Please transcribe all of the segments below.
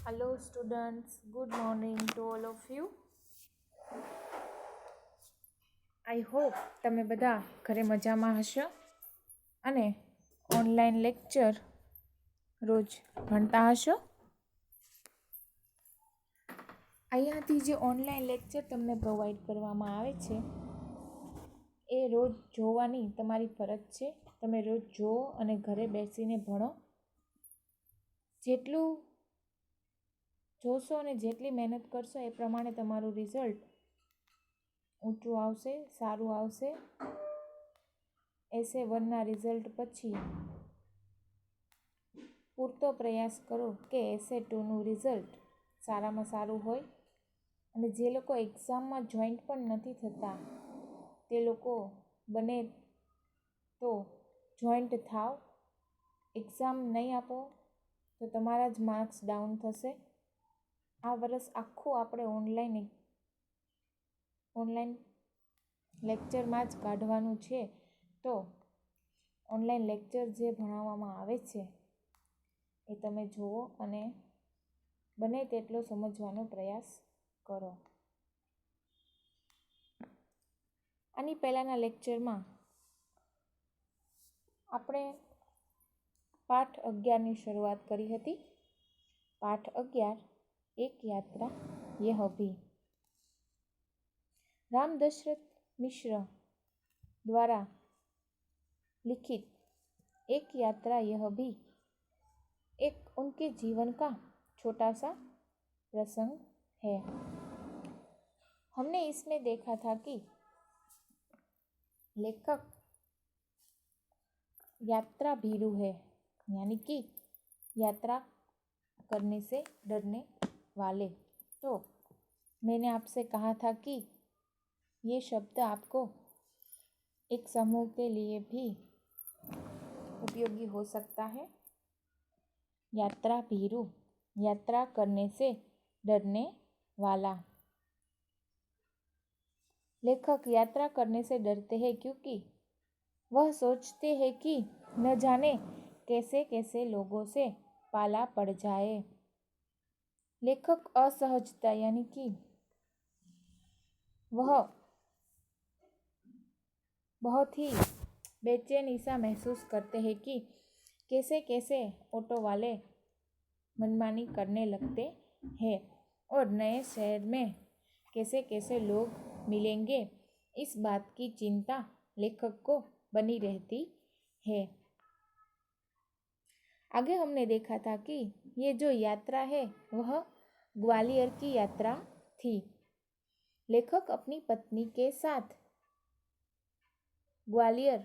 Hello, students. Good morning to all of you. I hope તમે બધા ઘરે મજામાં હશો અને ઓનલાઈન લેક્ચર રોજ ભણતા હશો. અહીંયાથી જે ઓનલાઈન લેક્ચર તમને પ્રોવાઈડ કરવામાં આવે છે એ રોજ જોવાની તમારી ફરજ છે. તમે રોજ જુઓ અને ઘરે બેસીને ભણો. જેટલું જોશો અને જેટલી મહેનત કરશો એ પ્રમાણે તમારું રિઝલ્ટ ઊંચું આવશે, સારું આવશે. એસે 1ના રિઝલ્ટ પછી પૂરતો પ્રયાસ કરો કે એસે 2નું રિઝલ્ટ સારામાં સારું હોય. અને જે લોકો એક્ઝામમાં જોઈન્ટ પણ નથી થતા તે લોકો બને તો જોઈન્ટ થાવ. એક્ઝામ નહીં આપો તો તમારા જ માર્ક્સ ડાઉન થશે. આ વર્ષ આખું આપણે ઓનલાઈન લેક્ચરમાં જ કાઢવાનું છે. તો ઓનલાઈન લેક્ચર જે ભણાવવામાં આવે છે એ તમે જુઓ અને બને તેટલો સમજવાનો પ્રયાસ કરો. આની પહેલાંના લેક્ચરમાં આપણે પાઠ 11ની શરૂઆત કરી હતી. પાઠ 11 એક યાત્રા યહ ભી. राम दशरथ मिश्र द्वारा लिखित एक यात्रा यह भी एक उनके जीवन का छोटा सा प्रसंग है. हमने इसमें देखा था कि लेखक यात्रा भीरु है, यानी कि यात्रा करने से डरने वाले. तो मैंने आपसे कहा था कि ये शब्द आपको एक समूह के लिए भी उपयोगी हो सकता है. यात्रा भीरु, यात्रा करने से डरने वाला. लेखक यात्रा करने से डरते हैं क्योंकि वह सोचते हैं कि न जाने कैसे कैसे लोगों से पाला पड़ जाए. लेखक असहजता यानी कि वह बहुत ही बेचैनी सा महसूस करते हैं कि कैसे कैसे ऑटो वाले मनमानी करने लगते हैं और नए शहर में कैसे कैसे लोग मिलेंगे, इस बात की चिंता लेखक को बनी रहती है. आगे हमने देखा था कि ये जो यात्रा है वह ग्वालियर की यात्रा थी. लेखक अपनी पत्नी के साथ ग्वालियर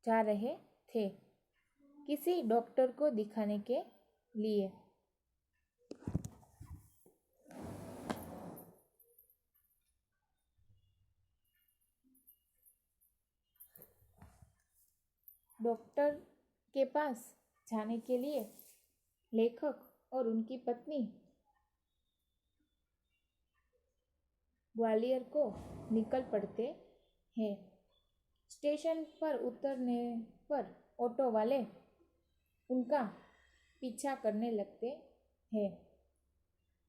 जा रहे थे किसी डॉक्टर को दिखाने के लिए. डॉक्टर के पास जाने के लिए लेखक और उनकी पत्नी ग्वालियर को निकल पड़ते हैं. स्टेशन पर उतरने पर ऑटो वाले उनका पीछा करने लगते हैं.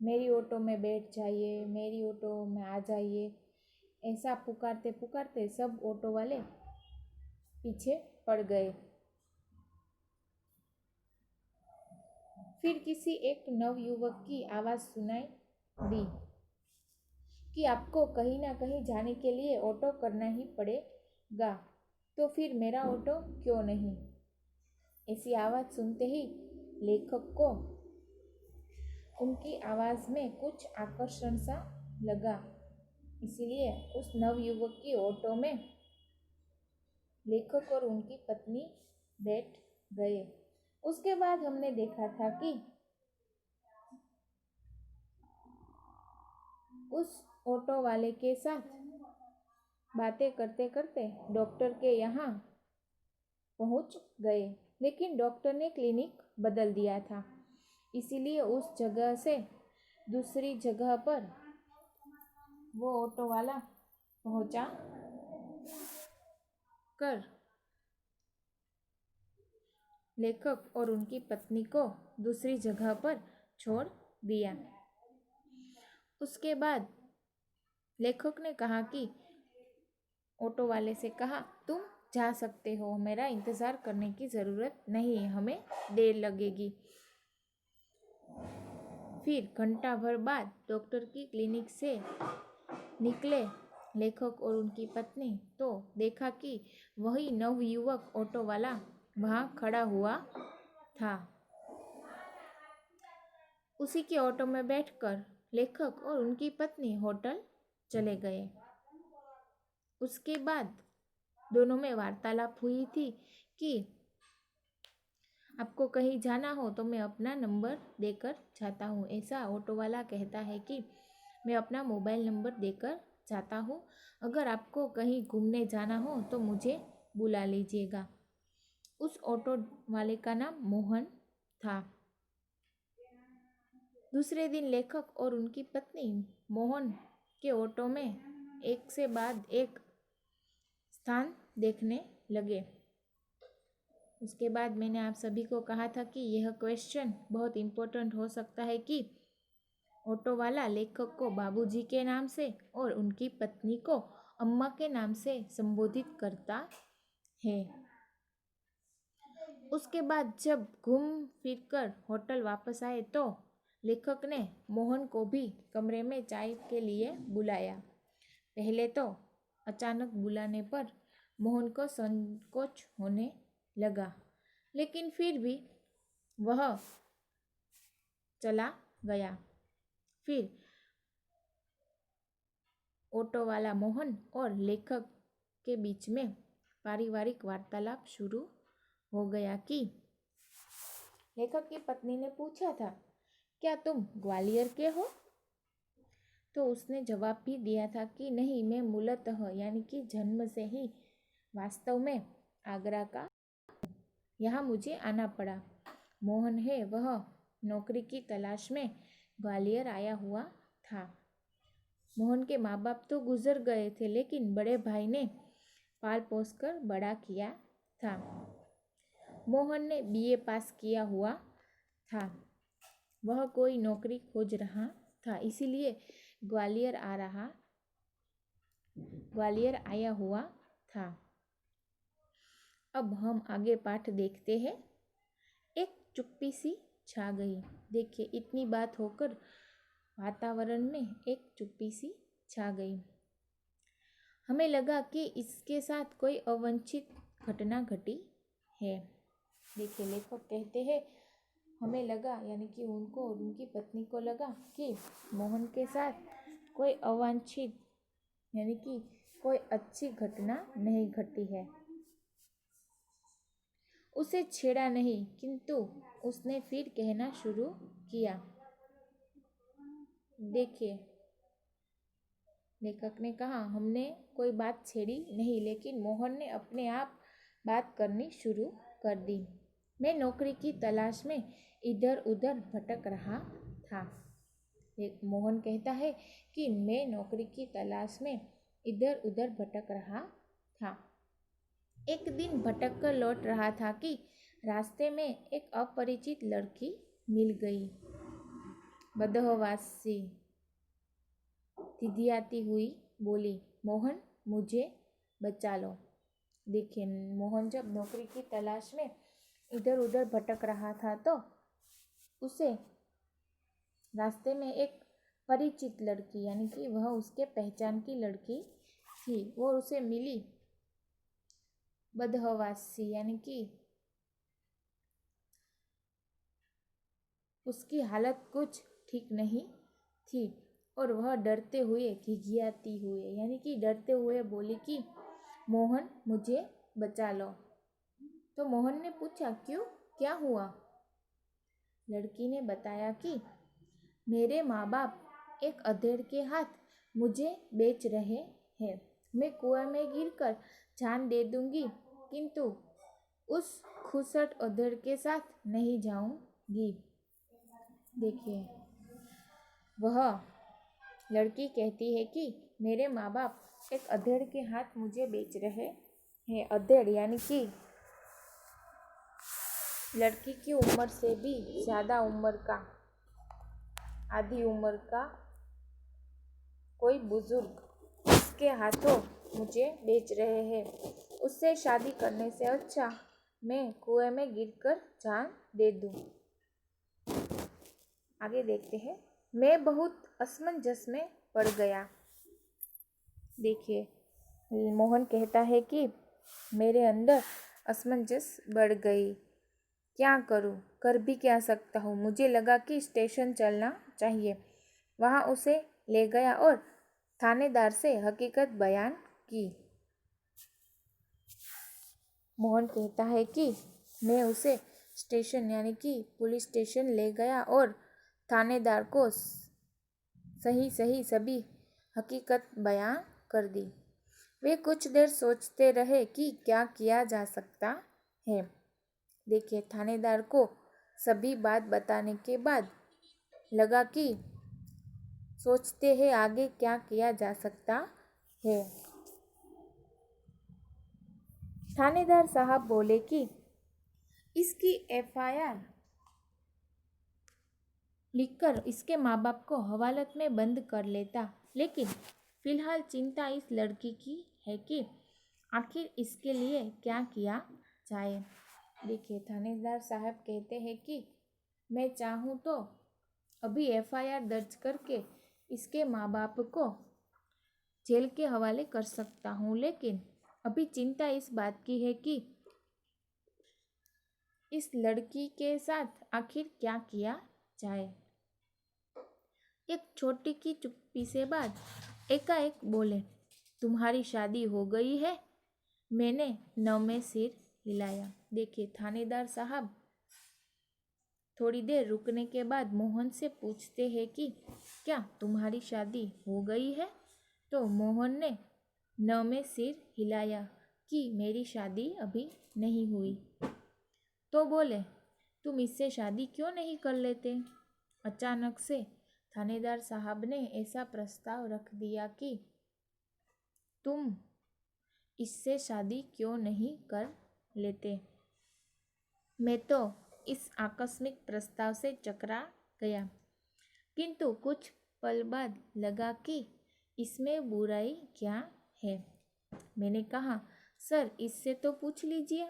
मेरी ऑटो में बैठ जाइए, मेरी ऑटो में आ जाइए, ऐसा पुकारते पुकारते सब ऑटो वाले पीछे पड़ गए. फिर किसी एक नवयुवक की आवाज़ सुनाई दी कि आपको कहीं ना कहीं जाने के लिए ऑटो करना ही पड़ेगा, तो फिर मेरा ऑटो क्यों नहीं. ऐसी आवाज़ सुनते ही लेखक को उनकी आवाज़ में कुछ आकर्षण सा लगा, इसलिए उस नवयुवक की ऑटो में लेखक और उनकी पत्नी बैठ गए. उसके बाद हमने देखा था कि उस ऑटो वाले के साथ बातें करते करते डॉक्टर के यहाँ पहुँच गए, लेकिन डॉक्टर ने क्लिनिक बदल दिया था, इसीलिए उस जगह से दूसरी जगह पर वो ऑटो वाला पहुँचा कर लेखक और उनकी पत्नी को दूसरी जगह पर छोड़ दिया। उसके बाद लेखक ने कहा कि ऑटो वाले से कहा, तुम जा सकते हो, मेरा इंतज़ार करने की ज़रूरत नहीं है, हमें देर लगेगी। फिर घंटा भर बाद डॉक्टर की क्लिनिक से निकले लेखक और उनकी पत्नी तो देखा कि वही नवयुवक ऑटो वाला वहाँ खड़ा हुआ था। उसी के ऑटो में बैठकर लेखक और उनकी पत्नी होटल चले गए। उसके बाद दोनों में वार्तालाप हुई थी कि आपको कहीं जाना हो तो मैं अपना नंबर देकर जाता हूँ। ऐसा ऑटो वाला कहता है कि मैं अपना मोबाइल नंबर देकर जाता हूँ, अगर आपको कहीं घूमने जाना हो तो मुझे बुला लीजिएगा। उस ऑटो वाले का नाम मोहन था। दूसरे दिन लेखक और उनकी पत्नी मोहन के ऑटो में एक से बाद एक स्थान देखने लगे। उसके बाद मैंने आप सभी को कहा था कि यह क्वेश्चन बहुत इम्पोर्टेंट हो सकता है कि ऑटो वाला लेखक को बाबूजी के नाम से और उनकी पत्नी को अम्मा के नाम से संबोधित करता है। उसके बाद जब घूम फिर कर होटल वापस आए तो लेखक ने मोहन को भी कमरे में चाय के लिए बुलाया। पहले तो अचानक बुलाने पर मोहन को संकोच होने लगा, लेकिन फिर भी वह चला गया। फिर ऑटो वाला मोहन और लेखक के बीच में पारिवारिक वार्तालाप शुरू हो गया कि लेखक की पत्नी ने पूछा था, क्या तुम ग्वालियर के हो? तो उसने जवाब भी दिया था कि नहीं, मैं मूलतः यानी कि जन्म से ही वास्तव में आगरा का, यहाँ मुझे आना पड़ा। मोहन है वह नौकरी की तलाश में ग्वालियर आया हुआ था। मोहन के माँ बाप तो गुजर गए थे, लेकिन बड़े भाई ने पाल पोस कर बड़ा किया था। मोहन ने बीए पास किया हुआ था। वह कोई नौकरी खोज रहा था, इसीलिए ग्वालियर आया हुआ था। अब हम आगे पाठ देखते हैं। एक चुप्पी सी छा गई। देखिए, इतनी बात होकर वातावरण में एक चुप्पी सी छा गई। हमें लगा कि इसके साथ कोई अवांछित घटना घटी है। देखिए, लेखक कहते हैं हमें लगा, यानी कि उनको और उनकी पत्नी को लगा कि मोहन के साथ कोई अवांछित यानी कि कोई अच्छी घटना नहीं घटी है। उसे छेड़ा नहीं, किंतु उसने फिर कहना शुरू किया। देखिए, लेखक ने कहा, हमने कोई बात छेड़ी नहीं, लेकिन मोहन ने अपने आप बात करनी शुरू कर दी। मैं नौकरी की तलाश में इधर उधर भटक रहा था। मोहन कहता है कि मैं नौकरी की तलाश में इधर उधर भटक रहा था। एक दिन भटक कर लौट रहा था कि रास्ते में एक अपरिचित लड़की मिल गई। बदहवासी थिदियाती हुई बोली, मोहन मुझे बचा लो। देखिए, मोहन जब नौकरी की तलाश में इधर उधर भटक रहा था तो उसे रास्ते में एक परिचित लड़की, यानी कि वह उसके पहचान की लड़की थी, वो उसे मिली। बदहवासी यानी कि उसकी हालत कुछ ठीक नहीं थी और वह डरते हुए, घिघियाती हुए यानी कि डरते हुए बोली कि मोहन मुझे बचा लो। तो मोहन ने पूछा, क्यों, क्या हुआ? लड़की ने बताया कि मेरे माँ बाप एक अधेड़ के हाथ मुझे बेच रहे हैं। मैं कुएं में गिरकर जान दे दूंगी, किंतु उस खुसट अधेड़ के साथ नहीं जाऊंगी। देखिए, वह लड़की कहती है कि मेरे माँ बाप एक अधेड़ के हाथ मुझे बेच रहे हैं। अधेड़ यानी कि लड़की की उम्र से भी ज़्यादा उम्र का, आधी उम्र का कोई बुजुर्ग उसके हाथों मुझे बेच रहे हैं। उससे शादी करने से अच्छा मैं कुएं में गिरकर जान दे दूं। आगे देखते हैं। मैं बहुत असमंजस में पड़ गया। देखिए, मोहन कहता है कि मेरे अंदर असमंजस बढ़ गई। क्या करूं? कर भी क्या सकता हूँ। मुझे लगा कि स्टेशन चलना चाहिए। वहाँ उसे ले गया और थानेदार से हकीकत बयान की। मोहन कहता है कि मैं उसे स्टेशन यानी कि पुलिस स्टेशन ले गया और थानेदार को सही सभी हकीकत बयां कर दी। वे कुछ देर सोचते रहे कि क्या किया जा सकता है। देखिए, थानेदार को सभी बात बताने के बाद लगा कि सोचते हैं आगे क्या किया जा सकता है। थानेदार साहब बोले कि इसकी एफआईआर लिखकर इसके माँ बाप को हवालात में बंद कर लेता, लेकिन फिलहाल चिंता इस लड़की की है कि आखिर इसके लिए क्या किया जाए। देखिए, थानेदार साहब कहते हैं कि मैं चाहूँ तो अभी एफआईआर दर्ज करके इसके माँ बाप को जेल के हवाले कर सकता हूँ, लेकिन अभी चिंता इस बात की है कि इस लड़की के साथ आखिर क्या किया जाए। एक छोटी की चुप्पी से बाद एकाएक बोले, तुम्हारी शादी हो गई है? मैंने न में सिर हिलाया। देखिए, थानेदार साहब थोड़ी देर रुकने के बाद मोहन से पूछते हैं कि क्या तुम्हारी शादी हो गई है? तो मोहन ने न में सिर हिलाया कि मेरी शादी अभी नहीं हुई। तो बोले, तुम इससे शादी क्यों नहीं कर लेते? अचानक से थानेदार साहब ने ऐसा प्रस्ताव रख दिया कि तुम इससे शादी क्यों नहीं कर लेते? मैं तो इस आकस्मिक प्रस्ताव से चकरा गया, किंतु कुछ पल बाद लगा कि इसमें बुराई क्या है। मैंने कहा, सर इससे तो पूछ लीजिए।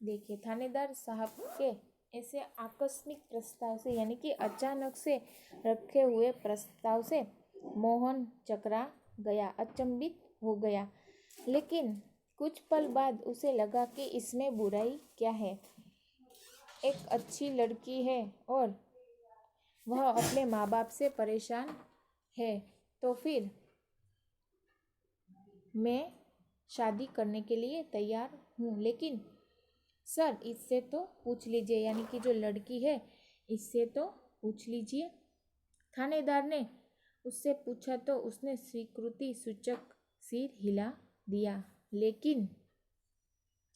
देखिए, थानेदार साहब के ऐसे आकस्मिक प्रस्ताव से यानी कि अचानक से रखे हुए प्रस्ताव से मोहन चकरा गया, अचंभित हो गया। लेकिन कुछ पल बाद उसे लगा कि इसमें बुराई क्या है। एक अच्छी लड़की है और वह अपने माँ बाप से परेशान है, तो फिर मैं शादी करने के लिए तैयार हूँ। लेकिन सर इससे तो पूछ लीजिए, यानी कि जो लड़की है इससे तो पूछ लीजिए। थानेदार ने उससे पूछा तो उसने स्वीकृति सूचक सिर हिला दिया। लेकिन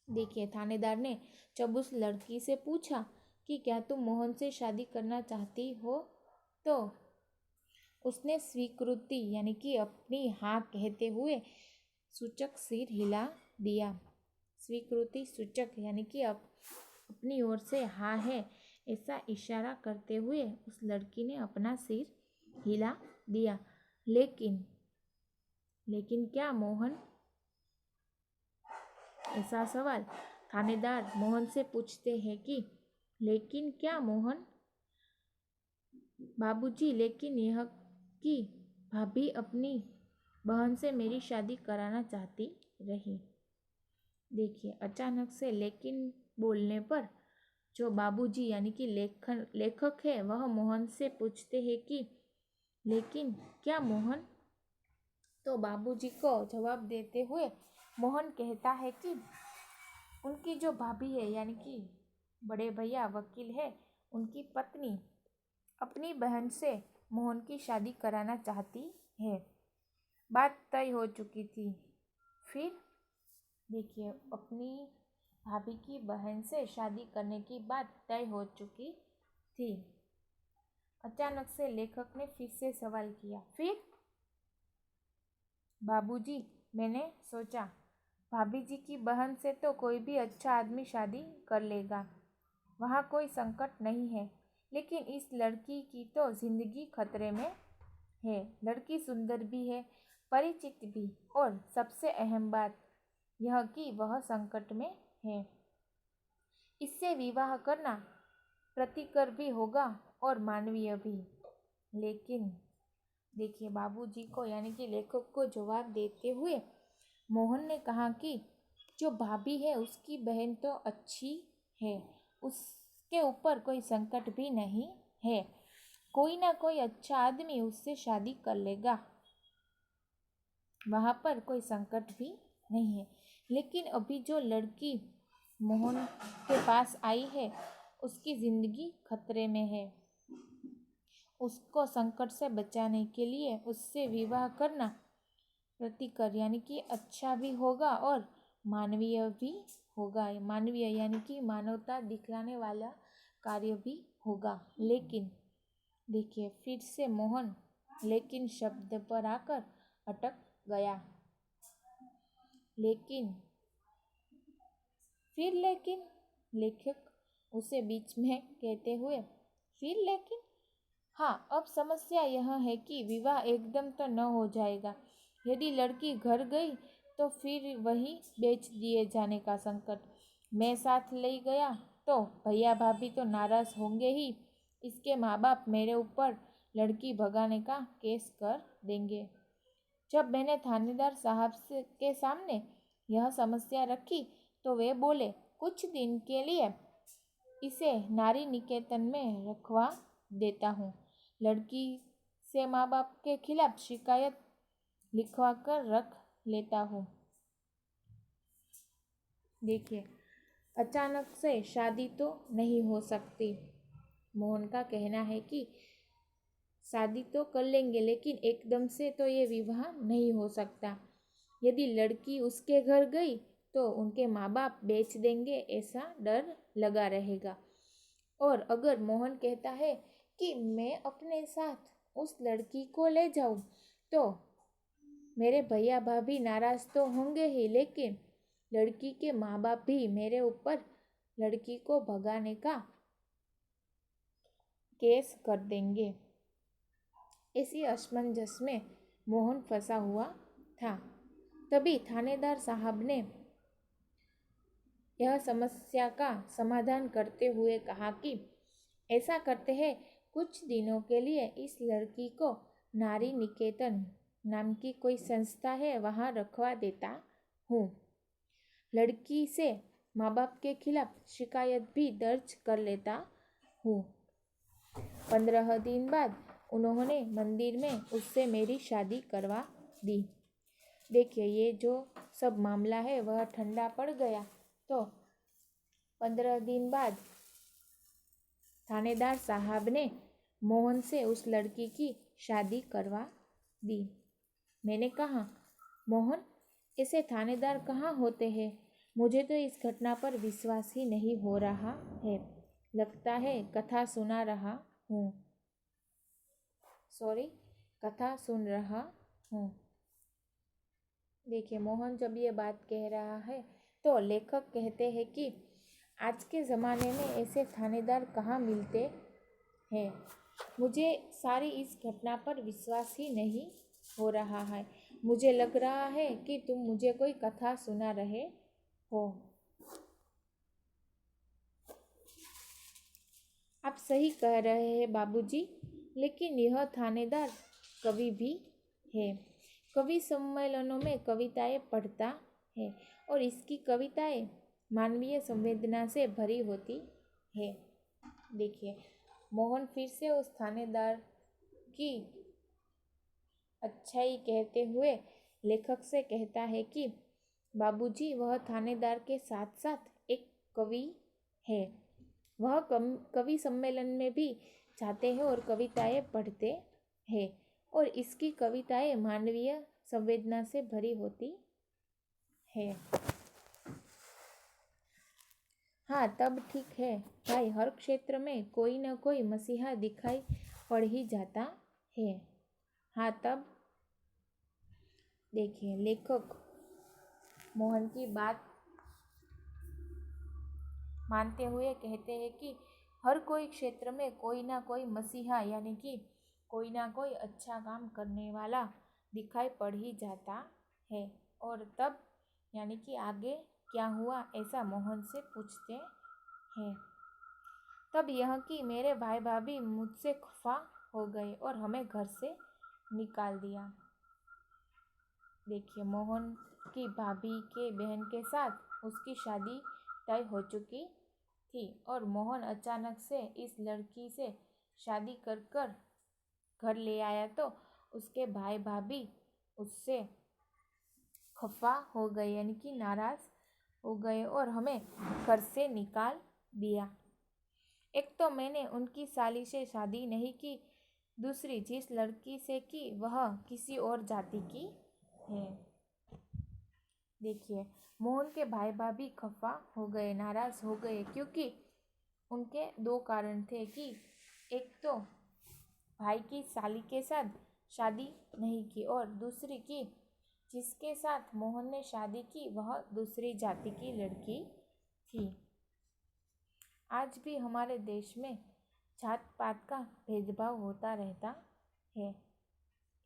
देखिए, थानेदार ने जब उस लड़की से पूछा कि क्या तुम मोहन से शादी करना चाहती हो, तो उसने स्वीकृति यानी कि अपनी हाँ कहते हुए सूचक सिर हिला दिया। स्वीकृति सूचक यानी कि अपनी ओर से हाँ है ऐसा इशारा करते हुए उस लड़की ने अपना सिर हिला दिया। लेकिन क्या मोहन? ऐसा सवाल थानेदार मोहन से पूछते हैं कि लेकिन क्या मोहन? बाबूजी, लेकिन यह कि भाभी अपनी बहन से मेरी शादी कराना चाहती रही। देखिए, अचानक से लेकिन बोलने पर जो बाबूजी यानी कि लेखक है वह मोहन से पूछते हैं कि लेकिन क्या मोहन? तो बाबूजी को जवाब देते हुए मोहन कहता है कि उनकी जो भाभी है यानी कि बड़े भैया वकील है, उनकी पत्नी अपनी बहन से मोहन की शादी कराना चाहती है। बात तय हो चुकी थी। फिर देखिए, अपनी भाभी की बहन से शादी करने की बात तय हो चुकी थी। अचानक से लेखक ने फिर से सवाल किया, फिर? बाबूजी, मैंने सोचा भाभी जी की बहन से तो कोई भी अच्छा आदमी शादी कर लेगा, वहाँ कोई संकट नहीं है, लेकिन इस लड़की की तो जिंदगी खतरे में है। लड़की सुंदर भी है, परिचित भी, और सबसे अहम बात यह कि वह संकट में है। इससे विवाह करना प्रतिकर भी होगा और मानवीय भी। लेकिन देखिए, बाबूजी को यानी कि लेखक को जवाब देते हुए मोहन ने कहा कि जो भाभी है उसकी बहन तो अच्छी है, उसके ऊपर कोई संकट भी नहीं है, कोई ना कोई अच्छा आदमी उससे शादी कर लेगा, वहाँ पर कोई संकट भी नहीं है। लेकिन अभी जो लड़की मोहन के पास आई है उसकी ज़िंदगी खतरे में है। उसको संकट से बचाने के लिए उससे विवाह करना प्रतिकर यानी कि अच्छा भी होगा और मानवीय भी होगा। मानवीय यानी कि मानवता दिखलाने वाला कार्य भी होगा। लेकिन देखिए, फिर से मोहन लेकिन शब्द पर आकर अटक गया। लेकिन फिर लेकिन लेखक उसे बीच में कहते हुए, फिर लेकिन? हाँ, अब समस्या यह है कि विवाह एकदम तो न हो जाएगा। यदि लड़की घर गई तो फिर वही बेच दिए जाने का संकट। मैं साथ ले गया तो भैया भाभी तो नाराज होंगे ही। इसके माँ बाप मेरे ऊपर लड़की भगाने का केस कर देंगे। जब मैंने थानेदार साहब के सामने यह समस्या रखी तो वे बोले, कुछ दिन के लिए इसे नारी निकेतन में रखवा देता हूँ। लड़की से माँ बाप के खिलाफ शिकायत लिखवा कर रख लेता हूँ। देखिए, अचानक से शादी तो नहीं हो सकती। मोहन का कहना है कि शादी तो कर लेंगे, लेकिन एकदम से तो ये विवाह नहीं हो सकता। यदि लड़की उसके घर गई तो उनके माँ बाप बेच देंगे, ऐसा डर लगा रहेगा। और अगर मोहन कहता है कि मैं अपने साथ उस लड़की को ले जाऊं तो मेरे भैया भाभी नाराज तो होंगे ही, लेकिन लड़की के माँ बाप भी मेरे ऊपर लड़की को भगाने का केस कर देंगे। इसी असमंजस में मोहन फंसा हुआ था। तभी थानेदार साहब ने यह समस्या का समाधान करते हुए कहा कि ऐसा करते हैं, कुछ दिनों के लिए इस लड़की को नारी निकेतन नाम की कोई संस्था है वहाँ रखवा देता हूँ। लड़की से माँ बाप के खिलाफ शिकायत भी दर्ज कर लेता हूँ। 15 दिन बाद उन्होंने मंदिर में उससे मेरी शादी करवा दी। देखिए, ये जो सब मामला है वह ठंडा पड़ गया। तो 15 दिन बाद थानेदार साहब ने मोहन से उस लड़की की शादी करवा दी। मैंने कहा, मोहन, ऐसे थानेदार कहाँ होते हैं? मुझे तो इस घटना पर विश्वास ही नहीं हो रहा है। लगता है कथा सुन रहा हूँ। देखिए, मोहन जब ये बात कह रहा है तो लेखक कहते हैं कि आज के ज़माने में ऐसे थानेदार कहाँ मिलते हैं। मुझे सारी इस घटना पर विश्वास ही नहीं हो रहा है। मुझे लग रहा है कि तुम मुझे कोई कथा सुना रहे हो। आप सही कह रहे हैं बाबूजी, लेकिन यह थानेदार कवि भी है। कवि सम्मेलनों में कविताएं पढ़ता है और इसकी कविताएं मानवीय संवेदना से भरी होती है। देखिए, मोहन फिर से उस थानेदार की अच्छाई कहते हुए लेखक से कहता है कि बाबूजी, वह थानेदार के साथ साथ एक कवि है। वह कवि सम्मेलन में भी जाते हैं और कविताएं पढ़ते हैं और इसकी कविताएं मानवीय संवेदना से भरी होती है। हाँ, तब ठीक है भाई, हर क्षेत्र में कोई न कोई मसीहा दिखाई पड़ ही जाता है। हाँ, तब देखिए, लेखक मोहन की बात मानते हुए कहते हैं कि हर कोई क्षेत्र में कोई ना कोई मसीहा यानी कि कोई ना कोई अच्छा काम करने वाला दिखाई पड़ ही जाता है। और तब यानी कि आगे क्या हुआ ऐसा मोहन से पूछते हैं। तब यह कि मेरे भाई भाभी मुझसे खफा हो गए और हमें घर से निकाल दिया। देखिए, मोहन की भाभी के बहन के साथ उसकी शादी तय हो चुकी थी और मोहन अचानक से इस लड़की से शादी कर कर घर ले आया तो उसके भाई भाभी उससे खफा हो गए यानी कि नाराज हो गए और हमें घर से निकाल दिया। एक तो मैंने उनकी साली से शादी नहीं की, दूसरी जिस लड़की से की वह किसी और जाति की है। देखिए, मोहन के भाई भाभी खफा हो गए, नाराज हो गए, क्योंकि उनके दो कारण थे कि एक तो भाई की साली के साथ शादी नहीं की और दूसरी कि जिसके साथ मोहन ने शादी की वह दूसरी जाति की लड़की थी। आज भी हमारे देश में जात पात का भेदभाव होता रहता है,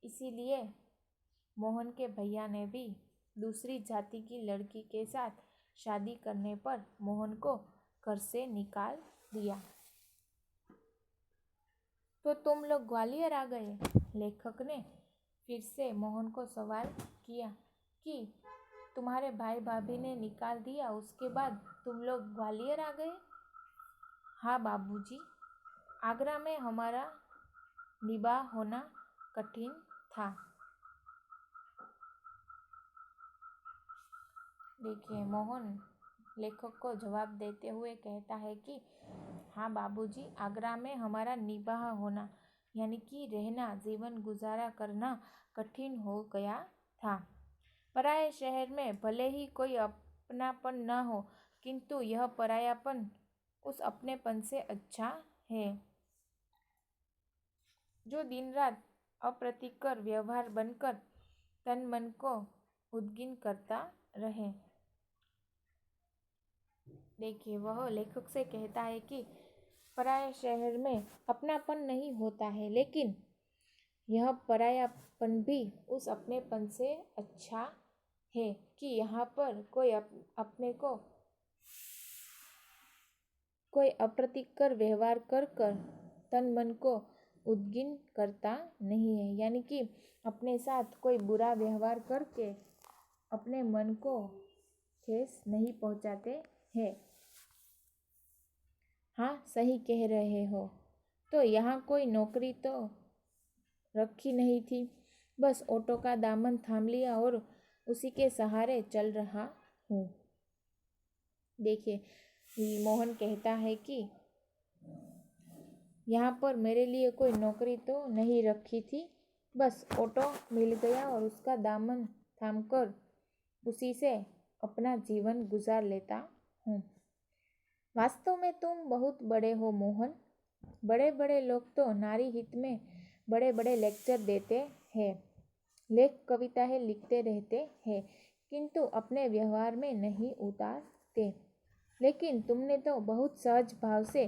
इसीलिए मोहन के भैया ने भी दूसरी जाति की लड़की के साथ शादी करने पर मोहन को घर से निकाल दिया। तो तुम लोग ग्वालियर आ गए? लेखक ने फिर से मोहन को सवाल किया कि तुम्हारे भाई भाभी ने निकाल दिया, उसके बाद तुम लोग ग्वालियर आ गए? हाँ बाबूजी, आगरा में हमारा निबाह होना कठिन था। देखिए, मोहन लेखक को जवाब देते हुए कहता है कि हाँ बाबूजी, आगरा में हमारा निबाह होना यानी कि रहना, जीवन गुजारा करना कठिन हो गया था। पराये शहर में भले ही कोई अपनापन न हो, किंतु यह परायापन उस अपनेपन से अच्छा है जो दिन रात अप्रतिकर व्यवहार बनकर तन मन को उद्गिन करता रहे। देखिए, वह लेखक से कहता है कि पराये शहर में अपनापन नहीं होता है, लेकिन यह परायापन भी उस अपनेपन से अच्छा है कि यहाँ पर कोई अपने को कोई अप्रतिकर व्यवहार कर कर तन मन को उद्गिन करता नहीं है, यानी कि अपने साथ कोई बुरा व्यवहार करके अपने मन को ठेस नहीं पहुँचाते हैं। हाँ, सही कह रहे हो। तो यहाँ कोई नौकरी तो रखी नहीं थी, बस ऑटो का दामन थाम लिया और उसी के सहारे चल रहा हूँ। देखिए, मोहन कहता है कि यहाँ पर मेरे लिए कोई नौकरी तो नहीं रखी थी, बस ऑटो मिल गया और उसका दामन थामकर उसी से अपना जीवन गुजार लेता हूँ। वास्तव में तुम बहुत बड़े हो मोहन। बड़े बड़े लोग तो नारी हित में बड़े बड़े लेक्चर देते हैं, लेख कविताएं लिखते रहते हैं, किंतु अपने व्यवहार में नहीं उतारते। लेकिन तुमने तो बहुत सहज भाव से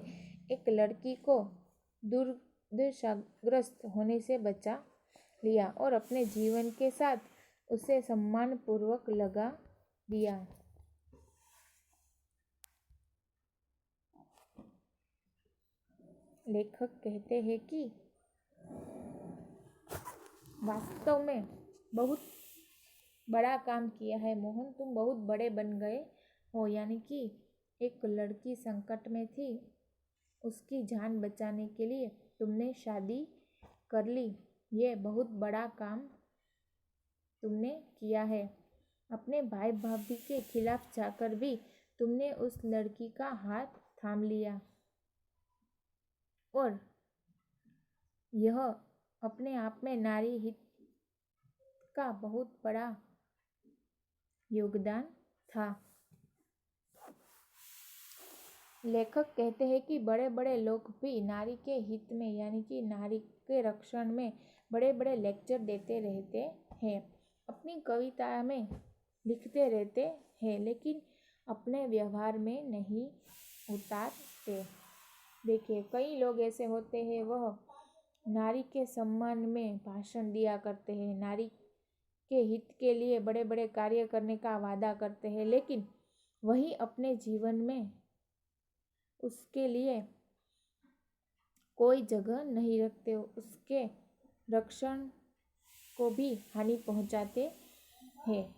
एक लड़की को दुर्दशाग्रस्त होने से बचा लिया और अपने जीवन के साथ उसे सम्मानपूर्वक लगा दिया। लेखक कहते हैं कि वास्तव में बहुत बड़ा काम किया है मोहन, तुम बहुत बड़े बन गए हो। यानी कि एक लड़की संकट में थी, उसकी जान बचाने के लिए तुमने शादी कर ली। ये बहुत बड़ा काम तुमने किया है। अपने भाई भाभी के खिलाफ जाकर भी तुमने उस लड़की का हाथ थाम लिया और यह अपने आप में नारी हित का बहुत बड़ा योगदान था। लेखक कहते हैं कि बड़े बड़े लोग भी नारी के हित में यानी कि नारी के रक्षण में बड़े बड़े लेक्चर देते रहते हैं, अपनी कविता में लिखते रहते हैं, लेकिन अपने व्यवहार में नहीं उतारते। देखिए, कई लोग ऐसे होते हैं, वह नारी के सम्मान में भाषण दिया करते हैं, नारी के हित के लिए बड़े बड़े कार्य करने का वादा करते हैं, लेकिन वही अपने जीवन में उसके लिए कोई जगह नहीं रखते, उसके रक्षण को भी हानि पहुंचाते हैं।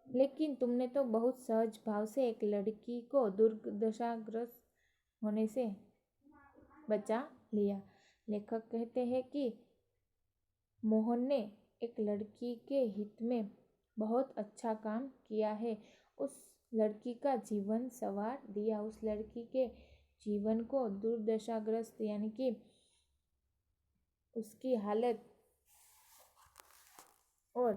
लेकिन तुमने तो बहुत सहज भाव से एक लड़की को दुर्दशाग्रस्त होने से बचा लिया। लेखक कहते हैं कि मोहन ने एक लड़की के हित में बहुत अच्छा काम किया है। उस लड़की का जीवन संवार दिया, उस लड़की के जीवन को दुर्दशाग्रस्त यानी कि उसकी हालत और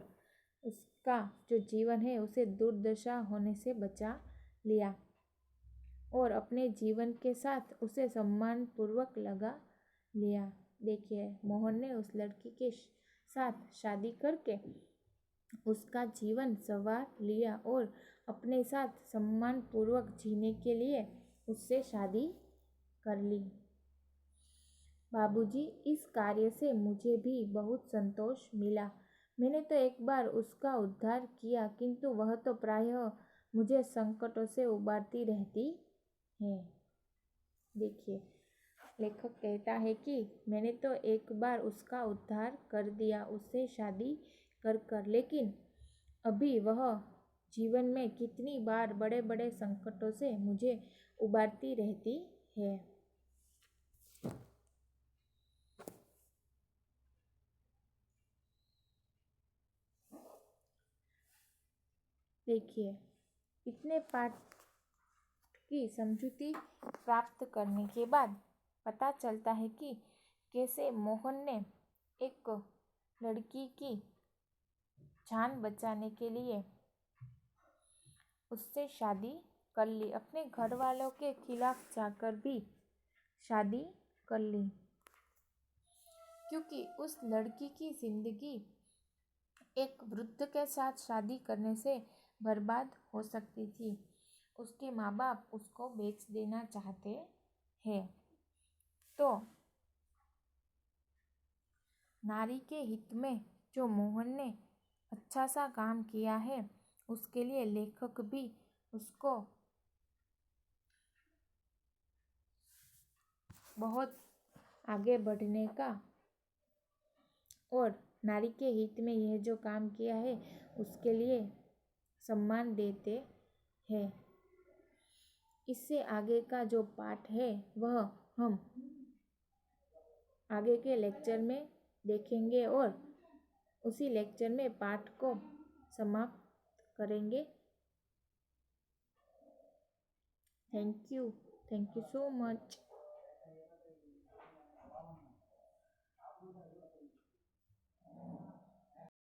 उसका जो जीवन है उसे दुर्दशा होने से बचा लिया और अपने जीवन के साथ उसे सम्मान पूर्वक लगा लिया। देखिए, मोहन ने उस लड़की के साथ शादी करके उसका जीवन संवार लिया और अपने साथ सम्मान पूर्वक जीने के लिए उससे शादी कर ली। बाबूजी, इस कार्य से मुझे भी बहुत संतोष मिला। मैंने तो एक बार उसका उद्धार किया, किंतु वह तो प्रायः मुझे संकटों से उबारती रहती है। देखिए, लेखक कहता है कि मैंने तो एक बार उसका उद्धार कर दिया, उससे शादी कर, लेकिन अभी वह जीवन में कितनी बार बड़े बड़े संकटों से मुझे उबारती रहती है। देखिए, इतने पाठ की समझूती प्राप्त करने के बाद पता चलता है कि कैसे मोहन ने एक लड़की की जान बचाने के लिए उससे शादी कर ली, अपने घर वालों के खिलाफ जाकर भी शादी कर ली, क्योंकि उस लड़की की जिंदगी एक वृद्ध के साथ शादी करने से बर्बाद हो सकती थी। उसके माँ बाप उसको बेच देना चाहते हैं। तो नारी के हित में जो मोहन ने अच्छा सा काम किया है, उसके लिए लेखक भी उसको बहुत आगे बढ़ने का और नारी के हित में यह जो काम किया है उसके लिए सम्मान देते हैं। इससे आगे का जो पाठ है वह हम आगे के लेक्चर में देखेंगे और उसी लेक्चर में पाठ को समाप्त करेंगे। Thank you so much.